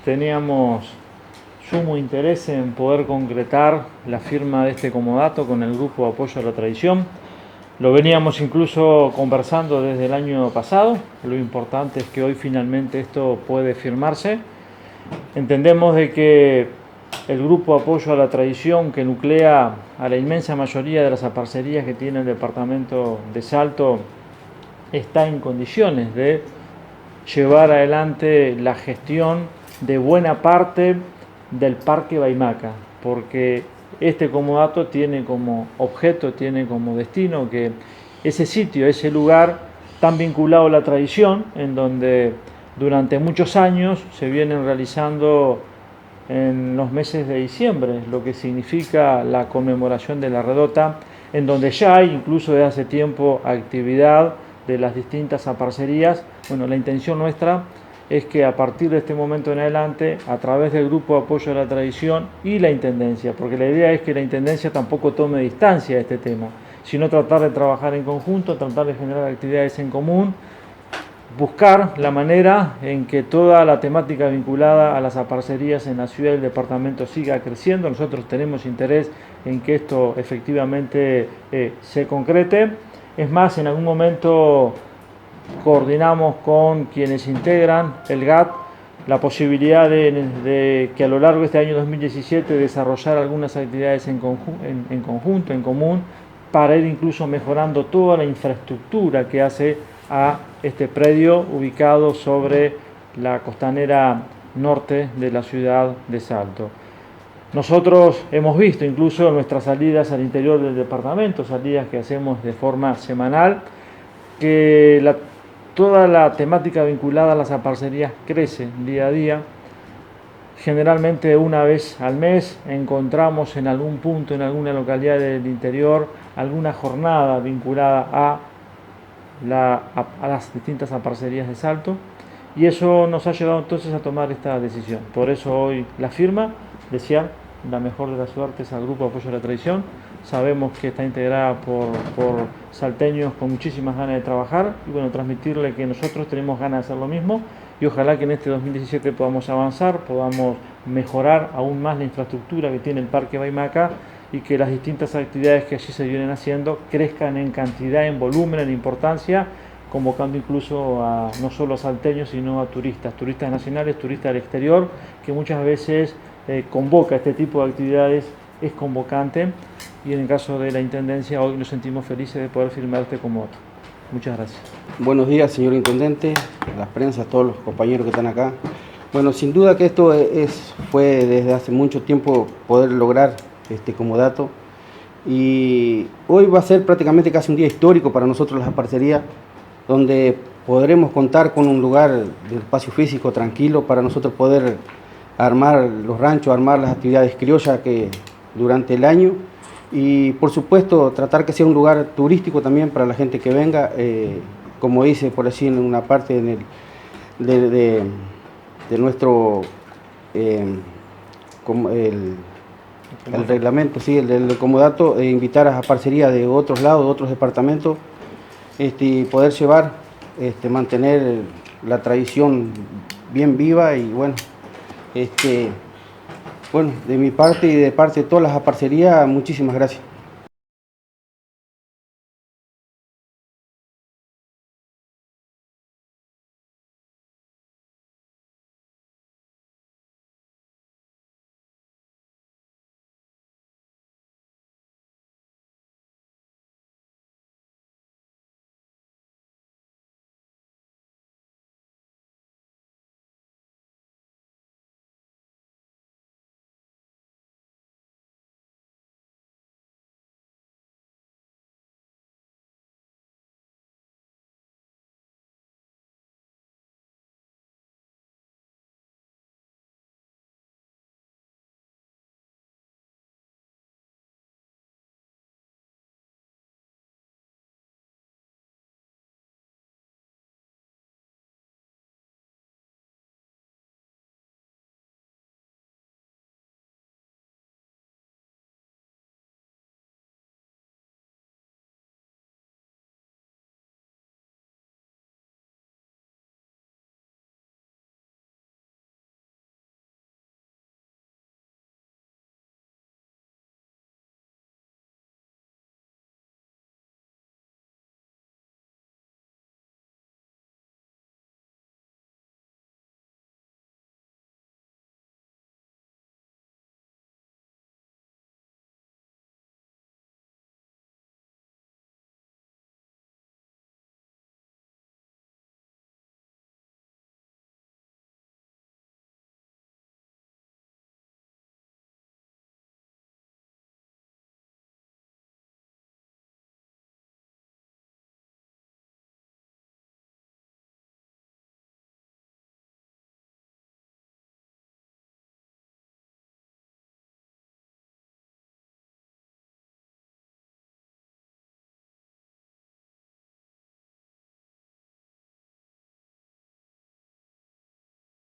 teníamos sumo interés en poder concretar la firma de este comodato con el Grupo de Apoyo a la Tradición. Lo veníamos incluso conversando desde el año pasado. Lo importante es que hoy finalmente esto puede firmarse. Entendemos de que el Grupo de Apoyo a la Tradición, que nuclea a la inmensa mayoría de las aparcerías que tiene el departamento de Salto, está en condiciones de llevar adelante la gestión de buena parte del Parque Baimaca, porque este comodato tiene como objeto, tiene como destino que ese sitio, ese lugar tan vinculado a la tradición, en donde durante muchos años se vienen realizando en los meses de diciembre, lo que significa la conmemoración de la redota, en donde ya hay incluso desde hace tiempo actividad de las distintas aparcerías. Bueno, la intención nuestra es que a partir de este momento en adelante, a través del Grupo de Apoyo a la Tradición y la Intendencia, porque la idea es que la Intendencia tampoco tome distancia de este tema, sino tratar de trabajar en conjunto, tratar de generar actividades en común, buscar la manera en que toda la temática vinculada a las aparcerías en la ciudad y el departamento siga creciendo. Nosotros tenemos interés en que esto efectivamente se concrete. Es más, en algún momento coordinamos con quienes integran el GAT la posibilidad de que a lo largo de este año 2017 desarrollar algunas actividades en conjunto, en común, para ir incluso mejorando toda la infraestructura que hace a este predio ubicado sobre la costanera norte de la ciudad de Salto. Nosotros hemos visto incluso nuestras salidas al interior del departamento, salidas que hacemos de forma semanal, que toda la temática vinculada a las aparcerías crece día a día. Generalmente una vez al mes encontramos en algún punto, en alguna localidad del interior, alguna jornada vinculada a las distintas aparcerías de Salto, y eso nos ha llevado entonces a tomar esta decisión. Por eso hoy la firma, desear la mejor de las suertes al Grupo de Apoyo a la Tradición. Sabemos que está integrada por salteños con muchísimas ganas de trabajar, y bueno, transmitirle que nosotros tenemos ganas de hacer lo mismo, y ojalá que en este 2017 podamos avanzar, podamos mejorar aún más la infraestructura que tiene el Parque Baimaca, y que las distintas actividades que allí se vienen haciendo crezcan en cantidad, en volumen, en importancia, convocando incluso a no solo a salteños, sino a turistas nacionales, turistas del exterior, que muchas veces convoca este tipo de actividades, es convocante, y en el caso de la Intendencia hoy nos sentimos felices de poder firmar este comodato. Muchas gracias. Buenos días, señor Intendente, las prensas, todos los compañeros que están acá. Bueno, sin duda que esto fue desde hace mucho tiempo poder lograr este comodato, y hoy va a ser prácticamente casi un día histórico para nosotros las aparcerías, donde podremos contar con un lugar de espacio físico tranquilo para nosotros poder armar los ranchos, armar las actividades criollas que durante el año, y por supuesto tratar que sea un lugar turístico también para la gente que venga, como dice por así en una parte de nuestro el reglamento, sí, el comodato, invitar a aparcerías de otros lados, de otros departamentos, y poder llevar, mantener la tradición bien viva. Y bueno, bueno, de mi parte y de parte de todas las aparcerías, muchísimas gracias.